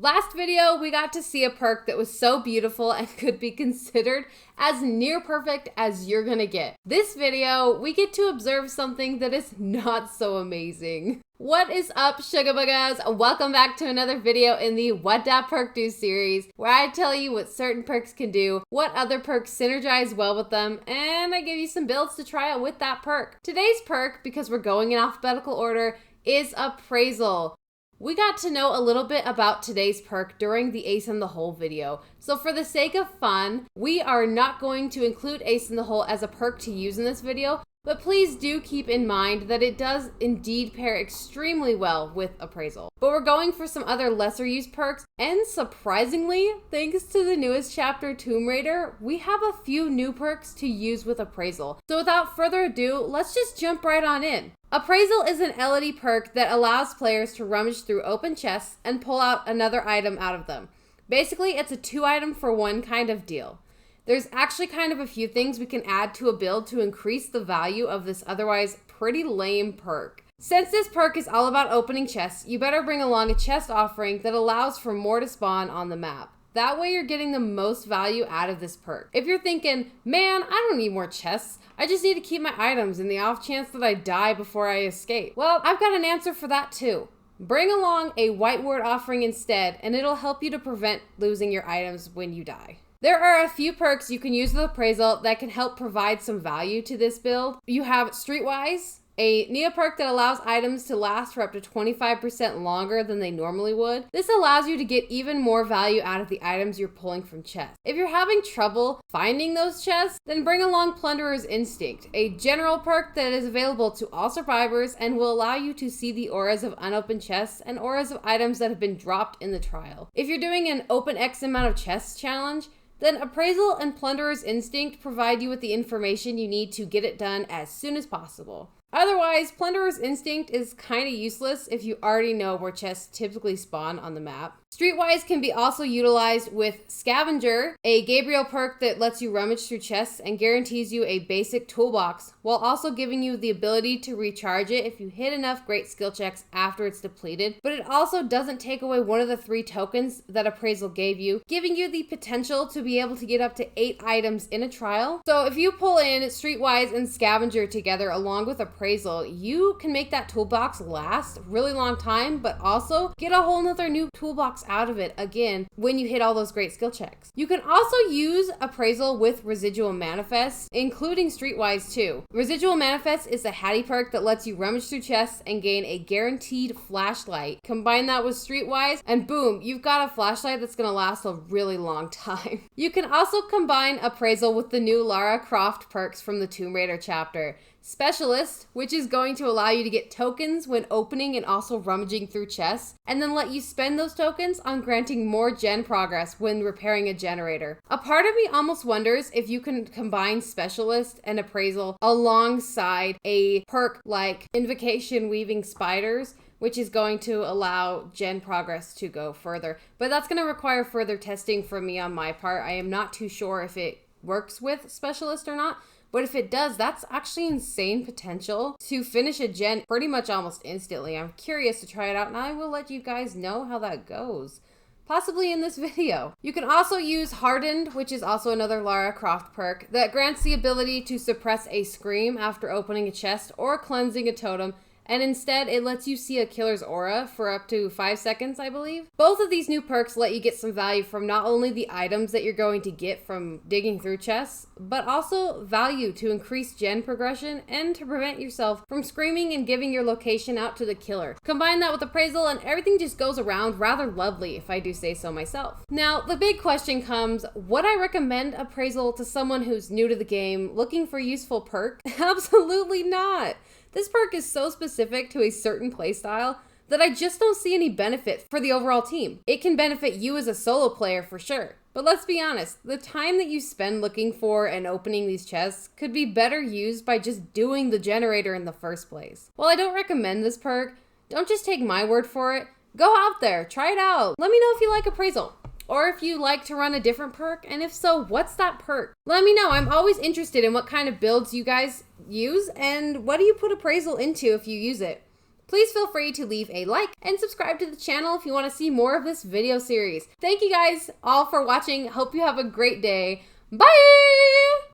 Last video, we got to see a perk that was so beautiful and could be considered as near perfect as you're gonna get. This video, we get to observe something that is not so amazing. What is up, sugar buggers? Welcome back to another video in the What Dat Perk Do series, where I tell you what certain perks can do, what other perks synergize well with them, and I give you some builds to try out with that perk. Today's perk, because we're going in alphabetical order, is Appraisal. We got to know a little bit about today's perk during the Ace in the Hole video. So for the sake of fun, we are not going to include Ace in the Hole as a perk to use in this video, but please do keep in mind that it does indeed pair extremely well with Appraisal. But we're going for some other lesser used perks, and surprisingly, thanks to the newest chapter, Tomb Raider, we have a few new perks to use with Appraisal. So without further ado, let's just jump right on in. Appraisal is an LD perk that allows players to rummage through open chests and pull out another item out of them. Basically, it's a 2-item for 1 kind of deal. There's actually kind of a few things we can add to a build to increase the value of this otherwise pretty lame perk. Since this perk is all about opening chests, you better bring along a chest offering that allows for more to spawn on the map. That way you're getting the most value out of this perk. If you're thinking, man, I don't need more chests, I just need to keep my items in the off chance that I die before I escape. Well, I've got an answer for that too. Bring along a white ward offering instead, and it'll help you to prevent losing your items when you die. There are a few perks you can use with Appraisal that can help provide some value to this build. You have Streetwise, a Neo perk that allows items to last for up to 25% longer than they normally would. This allows you to get even more value out of the items you're pulling from chests. If you're having trouble finding those chests, then bring along Plunderer's Instinct, a general perk that is available to all survivors and will allow you to see the auras of unopened chests and auras of items that have been dropped in the trial. If you're doing an open X amount of chests challenge, then Appraisal and Plunderer's Instinct provide you with the information you need to get it done as soon as possible. Otherwise, Plunderer's Instinct is kind of useless if you already know where chests typically spawn on the map. Streetwise can be also utilized with Scavenger, a Gabriel perk that lets you rummage through chests and guarantees you a basic toolbox, while also giving you the ability to recharge it if you hit enough great skill checks after it's depleted. But it also doesn't take away one of the 3 tokens that Appraisal gave you, giving you the potential to be able to get up to 8 items in a trial. So if you pull in Streetwise and Scavenger together along with Appraisal, you can make that toolbox last a really long time, but also get a whole nother new toolbox out of it again when you hit all those great skill checks. You can also use Appraisal with Residual Manifest, including Streetwise too. Residual Manifest is a Hattie perk that lets you rummage through chests and gain a guaranteed flashlight. Combine that with Streetwise and boom, you've got a flashlight that's gonna last a really long time. You can also combine Appraisal with the new Lara Croft perks from the Tomb Raider chapter. Specialist, which is going to allow you to get tokens when opening and also rummaging through chests, and then let you spend those tokens on granting more gen progress when repairing a generator. A part of me almost wonders if you can combine Specialist and Appraisal alongside a perk like Invocation Weaving Spiders, which is going to allow gen progress to go further. But that's going to require further testing from me on my part. I am not too sure if it works with Specialist or not. But if it does, that's actually insane potential to finish a gen pretty much almost instantly. I'm curious to try it out, and I will let you guys know how that goes, possibly in this video. You can also use Hardened, which is also another Lara Croft perk that grants the ability to suppress a scream after opening a chest or cleansing a totem, and instead it lets you see a killer's aura for up to 5 seconds, I believe. Both of these new perks let you get some value from not only the items that you're going to get from digging through chests, but also value to increase gen progression and to prevent yourself from screaming and giving your location out to the killer. Combine that with Appraisal and everything just goes around rather lovely, if I do say so myself. Now, the big question comes, would I recommend Appraisal to someone who's new to the game looking for a useful perk? Absolutely not. This perk is so specific to a certain playstyle that I just don't see any benefit for the overall team. It can benefit you as a solo player for sure. But let's be honest, the time that you spend looking for and opening these chests could be better used by just doing the generator in the first place. While I don't recommend this perk, don't just take my word for it. Go out there, try it out. Let me know if you like Appraisal, or if you like to run a different perk, and if so, what's that perk? Let me know. I'm always interested in what kind of builds you guys use, and what do you put Appraisal into if you use it? Please feel free to leave a like and subscribe to the channel if you want to see more of this video series. Thank you guys all for watching. Hope you have a great day. Bye!